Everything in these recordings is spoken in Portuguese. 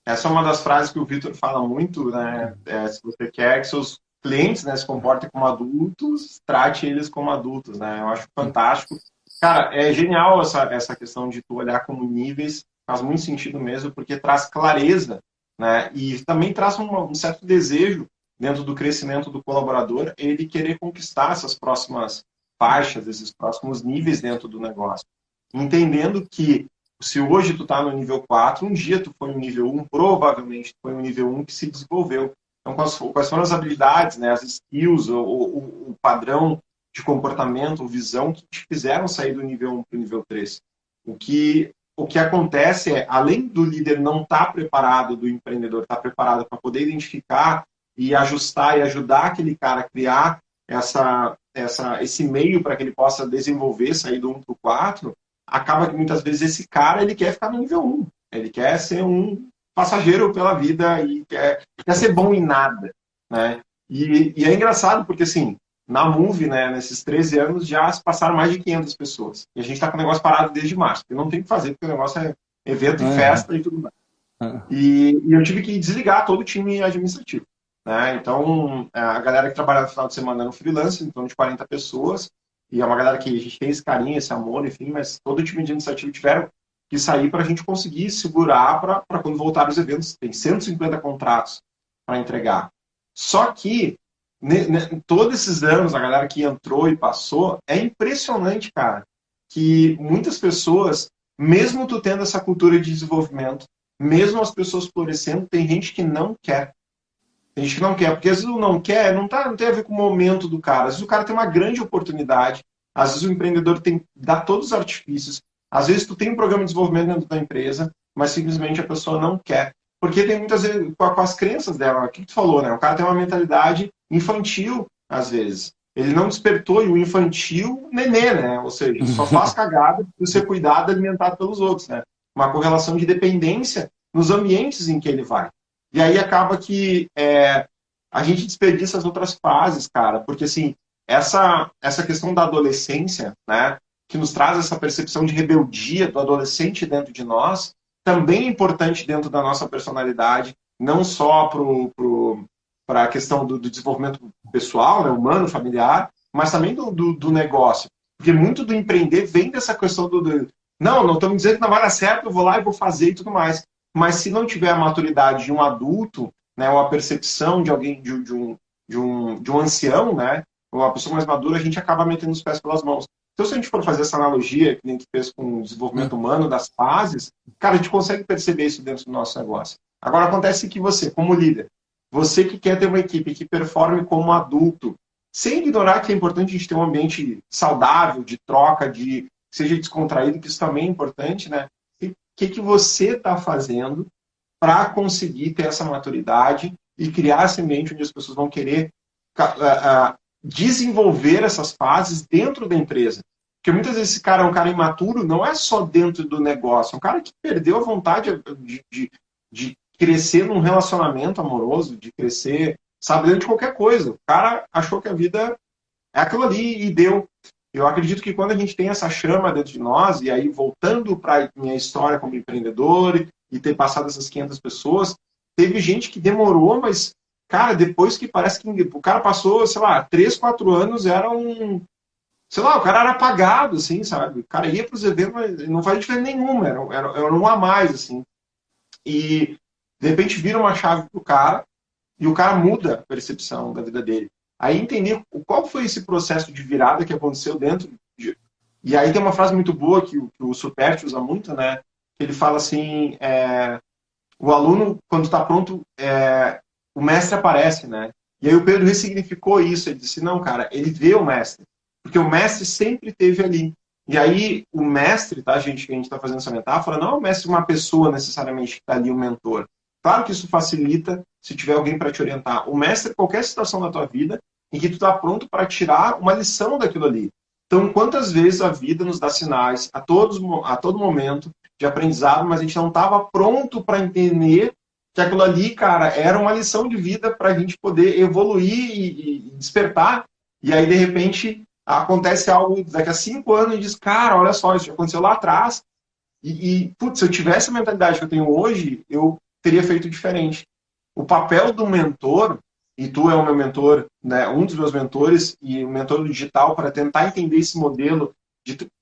essa é uma das frases que o Vitor fala muito, né? Se você quer que seus clientes, né, se comportem como adultos, trate eles como adultos, né? Eu acho fantástico. Cara, é genial essa questão de tu olhar como níveis, faz muito sentido mesmo, porque traz clareza, né? E também traz um certo desejo dentro do crescimento do colaborador, ele querer conquistar essas próximas faixas, esses próximos níveis dentro do negócio. Entendendo que se hoje tu está no nível 4, um dia tu foi no nível 1, provavelmente tu foi no nível 1 que se desenvolveu. Então, quais foram as habilidades, né, as skills, o padrão de comportamento, visão que te fizeram sair do nível 1 para o nível 3? O que acontece é, além do líder não estar preparado, do empreendedor estar preparado para poder identificar e ajustar e ajudar aquele cara a criar esse meio para que ele possa desenvolver, sair do 1 para o 4, acaba que muitas vezes esse cara ele quer ficar no nível 1. Ele quer ser um passageiro pela vida e quer ser bom em nada, né? E é engraçado porque, assim, na Move, né, nesses 13 anos, já se passaram mais de 500 pessoas. E a gente está com o negócio parado desde março. Eu não tenho o que fazer, porque o negócio é evento e Aham, festa e tudo mais. aham. E eu tive que desligar todo o time administrativo. Né? Então, a galera que trabalha no final de semana no freelance, em torno de 40 pessoas, e é uma galera que a gente tem esse carinho, esse amor, enfim, mas todo o time administrativo tiveram que sair para a gente conseguir segurar para quando voltar os eventos. Tem 150 contratos para entregar. Só que, todos esses anos, a galera que entrou e passou, é impressionante, cara, que muitas pessoas, mesmo tu tendo essa cultura de desenvolvimento, mesmo as pessoas florescendo, tem gente que não quer. Tem gente que não quer, porque às vezes o não quer não tem a ver com o momento do cara. Às vezes o cara tem uma grande oportunidade, às vezes o empreendedor dá todos os artifícios, às vezes tu tem um programa de desenvolvimento dentro da empresa, mas simplesmente a pessoa não quer. Porque tem muitas vezes, com as crenças dela, o que tu falou, né? O cara tem uma mentalidade infantil, às vezes. Ele não despertou, e o infantil, nenê, né? Ou seja, só faz cagada por ser cuidado e alimentado pelos outros, né? Uma correlação de dependência nos ambientes em que ele vai. E aí acaba que a gente desperdiça as outras fases, cara, porque assim, essa questão da adolescência, né, que nos traz essa percepção de rebeldia do adolescente dentro de nós, também é importante dentro da nossa personalidade, não só para a questão do desenvolvimento pessoal, né, humano, familiar, mas também do negócio. Porque muito do empreender vem dessa questão não estamos dizendo que não vai dar certo, eu vou lá e vou fazer e tudo mais. Mas se não tiver a maturidade de um adulto, né, ou a percepção de alguém, de um ancião, né, ou uma pessoa mais madura, a gente acaba metendo os pés pelas mãos. Então, se a gente for fazer essa analogia que a gente fez com o desenvolvimento humano das fases, cara, a gente consegue perceber isso dentro do nosso negócio. Agora, acontece que você, como líder, você que quer ter uma equipe que performe como adulto, sem ignorar que é importante a gente ter um ambiente saudável, de troca, de que seja descontraído, que isso também é importante, né? Que você está fazendo para conseguir ter essa maturidade e criar esse ambiente onde as pessoas vão querer desenvolver essas fases dentro da empresa. Porque muitas vezes esse cara é um cara imaturo, não é só dentro do negócio, é um cara que perdeu a vontade de crescer num relacionamento amoroso, de crescer, sabe, dentro de qualquer coisa. O cara achou que a vida é aquilo ali e deu. Eu acredito que quando a gente tem essa chama dentro de nós, e aí voltando para a minha história como empreendedor e ter passado essas 500 pessoas, teve gente que demorou, mas, cara, depois que parece que o cara passou, sei lá, 3, 4 anos, era um. Sei lá, o cara era apagado, assim, sabe? O cara ia para os eventos, mas não fazia diferença nenhuma, era um a mais, assim. E, de repente, vira uma chave pro cara, e o cara muda a percepção da vida dele. Aí entender qual foi esse processo de virada que aconteceu dentro de... E aí tem uma frase muito boa que o Superti usa muito, né? Que ele fala assim, o aluno, quando está pronto, o mestre aparece, né? E aí o Pedro ressignificou isso, ele disse, não, cara, ele vê o mestre, porque o mestre sempre esteve ali. E aí o mestre, tá, gente, que a gente está fazendo essa metáfora, não é o mestre uma pessoa necessariamente que está ali, o mentor. Claro que isso facilita se tiver alguém para te orientar. O mestre é qualquer situação da tua vida em que tu está pronto para tirar uma lição daquilo ali. Então, quantas vezes a vida nos dá sinais a todo momento de aprendizado, mas a gente não estava pronto para entender que aquilo ali, cara, era uma lição de vida para a gente poder evoluir e despertar. E aí, de repente, acontece algo daqui a 5 anos e diz, cara, olha só, isso já aconteceu lá atrás. Putz, se eu tivesse a mentalidade que eu tenho hoje, eu teria feito diferente. O papel do mentor, e tu é o meu mentor, né, um dos meus mentores, e o mentor do digital, para tentar entender esse modelo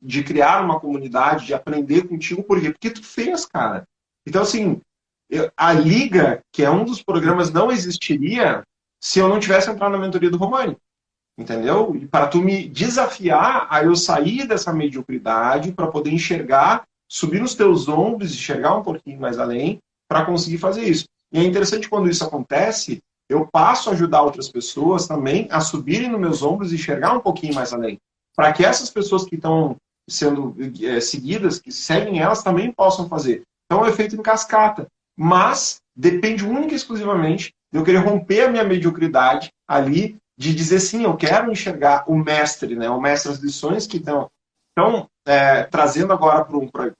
de criar uma comunidade, de aprender contigo, por quê? Porque tu fez, cara. Então, assim, a Liga, que é um dos programas, não existiria se eu não tivesse entrado na mentoria do Romani. Entendeu? E para tu me desafiar a eu sair dessa mediocridade para poder enxergar, subir nos teus ombros, enxergar um pouquinho mais além, para conseguir fazer isso. E é interessante quando isso acontece, eu passo a ajudar outras pessoas também a subirem nos meus ombros e enxergar um pouquinho mais além. Para que essas pessoas que estão sendo seguidas, que seguem elas, também possam fazer. Então é feito em cascata. Mas depende única e exclusivamente de eu querer romper a minha mediocridade ali, de dizer sim, eu quero enxergar o mestre, né? O mestre das lições que estão. Então, trazendo agora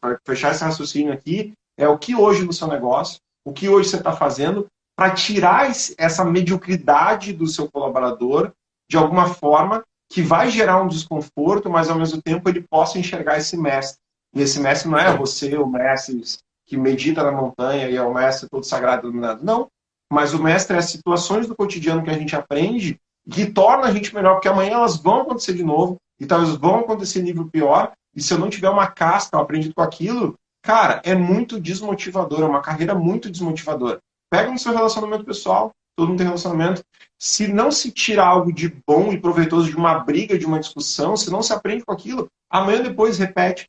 para fechar esse raciocínio aqui, é o que hoje no seu negócio, o que hoje você está fazendo para tirar essa mediocridade do seu colaborador de alguma forma que vai gerar um desconforto, mas ao mesmo tempo ele possa enxergar esse mestre. E esse mestre não é você, o mestre que medita na montanha e é o mestre todo sagrado iluminado. Não. Mas o mestre é as situações do cotidiano que a gente aprende que torna a gente melhor, porque amanhã elas vão acontecer de novo, e talvez vão acontecer em nível pior, e se eu não tiver uma casca, eu aprendi com aquilo, cara, é muito desmotivador, é uma carreira muito desmotivadora. Pega no seu relacionamento pessoal, todo mundo tem relacionamento, se não se tira algo de bom e proveitoso de uma briga, de uma discussão, se não se aprende com aquilo, amanhã depois repete,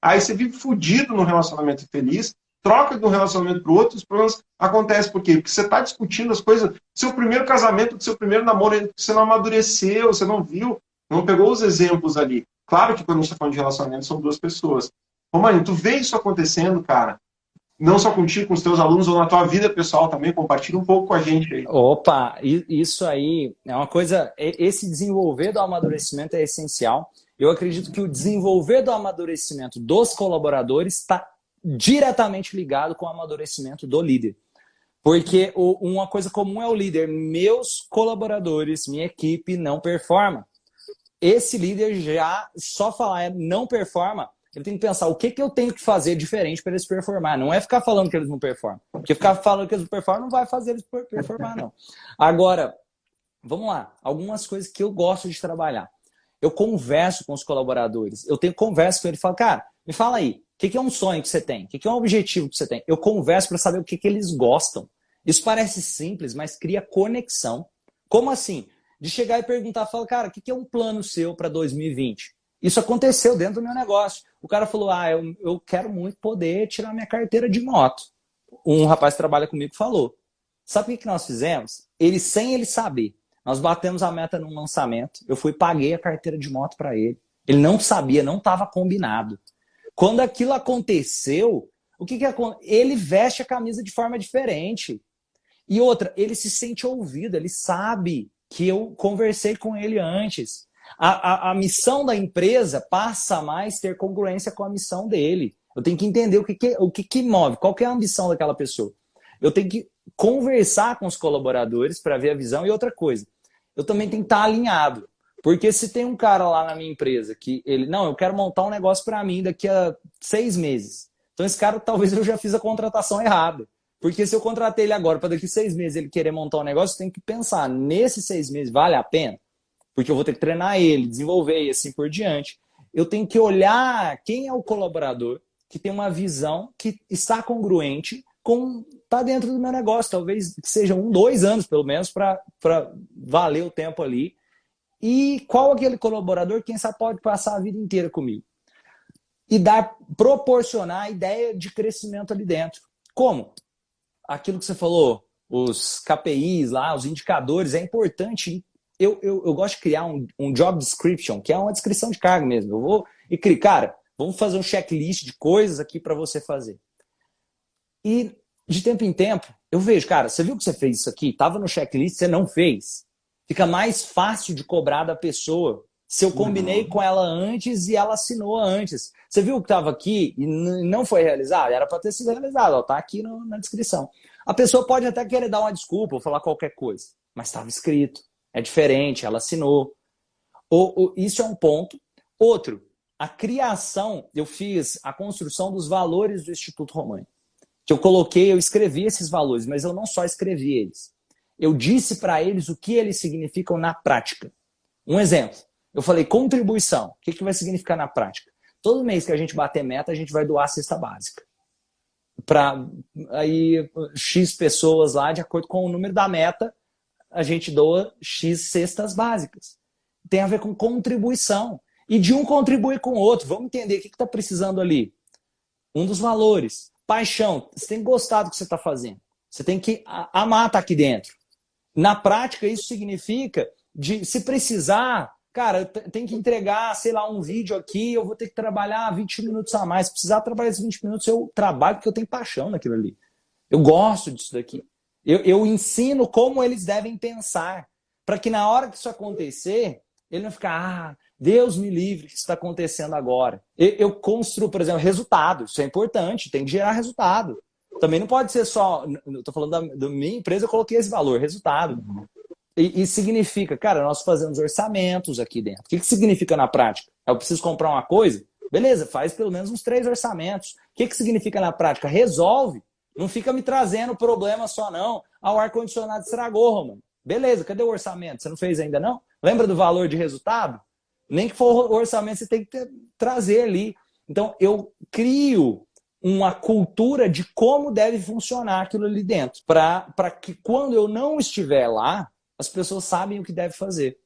aí você vive fudido no relacionamento infeliz, troca de um relacionamento para o outro, os problemas acontecem. Por quê? Porque você está discutindo as coisas, seu primeiro casamento, seu primeiro namoro, você não amadureceu, você não viu, não pegou os exemplos ali. Claro que quando a gente está falando de relacionamento, são duas pessoas. Romani, tu vê isso acontecendo, cara? Não só contigo, com os teus alunos, ou na tua vida pessoal também, compartilha um pouco com a gente aí. Opa, isso aí é uma coisa, esse desenvolver do amadurecimento é essencial. Eu acredito que o desenvolver do amadurecimento dos colaboradores está diretamente ligado com o amadurecimento do líder. Porque uma coisa comum é o líder. Meus colaboradores, minha equipe não performa. Esse líder já só falar não performa, ele tem que pensar o que eu tenho que fazer diferente para eles performar. Não é ficar falando que eles não performam. Porque ficar falando que eles não performam não vai fazer eles performar, não. Agora, vamos lá. Algumas coisas que eu gosto de trabalhar. Eu converso com os colaboradores. Eu tenho conversa com eles e falo, cara, me fala aí, o que é um sonho que você tem? O que é um objetivo que você tem? Eu converso para saber o que eles gostam. Isso parece simples, mas cria conexão. Como assim? De chegar e perguntar, fala, cara, o que é um plano seu para 2020? Isso aconteceu dentro do meu negócio. O cara falou, eu quero muito poder tirar minha carteira de moto. Um rapaz que trabalha comigo falou. Sabe o que nós fizemos? Ele, sem ele saber, nós batemos a meta num lançamento. Eu fui e paguei a carteira de moto para ele. Ele não sabia, não estava combinado. Quando aquilo aconteceu, ele veste a camisa de forma diferente. E outra, ele se sente ouvido, ele sabe que eu conversei com ele antes. A missão da empresa passa a mais ter congruência com a missão dele. Eu tenho que entender o que move, qual que é a ambição daquela pessoa. Eu tenho que conversar com os colaboradores para ver a visão. E outra coisa, eu também tenho que estar alinhado. Porque se tem um cara lá na minha empresa que eu quero montar um negócio para mim daqui a 6 meses. Então esse cara, talvez eu já fiz a contratação errada. Porque se eu contratei ele agora para daqui a 6 meses ele querer montar um negócio, eu tenho que pensar, nesses 6 meses vale a pena? Porque eu vou ter que treinar ele, desenvolver e assim por diante. Eu tenho que olhar quem é o colaborador que tem uma visão que está congruente com tá dentro do meu negócio. Talvez seja 1, 2 anos, pelo menos, para valer o tempo ali. E qual aquele colaborador, quem sabe, pode passar a vida inteira comigo. E proporcionar a ideia de crescimento ali dentro. Como? Aquilo que você falou, os KPIs lá, os indicadores, é importante. Eu gosto de criar um job description, que é uma descrição de cargo mesmo. Eu vou e criar, cara, vamos fazer um checklist de coisas aqui para você fazer. E de tempo em tempo, eu vejo, cara, você viu que você fez isso aqui? Estava no checklist, você não fez. Fica mais fácil de cobrar da pessoa se eu combinei com ela antes e ela assinou antes. Você viu que estava aqui e não foi realizado? Era para ter sido realizado, está aqui na descrição. A pessoa pode até querer dar uma desculpa ou falar qualquer coisa, mas estava escrito, é diferente, ela assinou. Isso é um ponto. Outro, a criação, eu fiz a construção dos valores do Instituto Romani. que eu coloquei, eu escrevi esses valores, mas eu não só escrevi eles. Eu disse para eles o que eles significam na prática. Um exemplo, eu falei contribuição. O que vai significar na prática? Todo mês que a gente bater meta, a gente vai doar a cesta básica. Para aí X pessoas lá, de acordo com o número da meta, a gente doa X cestas básicas. Tem a ver com contribuição. E de um contribui com o outro. Vamos entender o que está precisando ali. Um dos valores. Paixão. Você tem que gostar do que você está fazendo. Você tem que amar estar aqui dentro. Na prática, isso significa, se precisar, cara, tem que entregar, sei lá, um vídeo aqui, eu vou ter que trabalhar 20 minutos a mais. Se precisar trabalhar esses 20 minutos, eu trabalho porque eu tenho paixão naquilo ali. Eu gosto disso daqui. Eu ensino como eles devem pensar. Para que na hora que isso acontecer, ele não ficar, Deus me livre, o que está acontecendo agora? Eu construo, por exemplo, resultado. Isso é importante, tem que gerar resultado. Também não pode ser só, estou falando da minha empresa, eu coloquei esse valor, resultado. E significa, cara, nós fazemos orçamentos aqui dentro. O que significa na prática? Eu preciso comprar uma coisa? Beleza, faz pelo menos uns 3 orçamentos. O que significa na prática? Resolve. Não fica me trazendo problema só não. O ar-condicionado estragou, Romano. Beleza, cadê o orçamento? Você não fez ainda não? Lembra do valor de resultado? Nem que for o orçamento, você tem que trazer ali. Então, eu crio uma cultura de como deve funcionar aquilo ali dentro. Para que quando eu não estiver lá, as pessoas sabem o que deve fazer.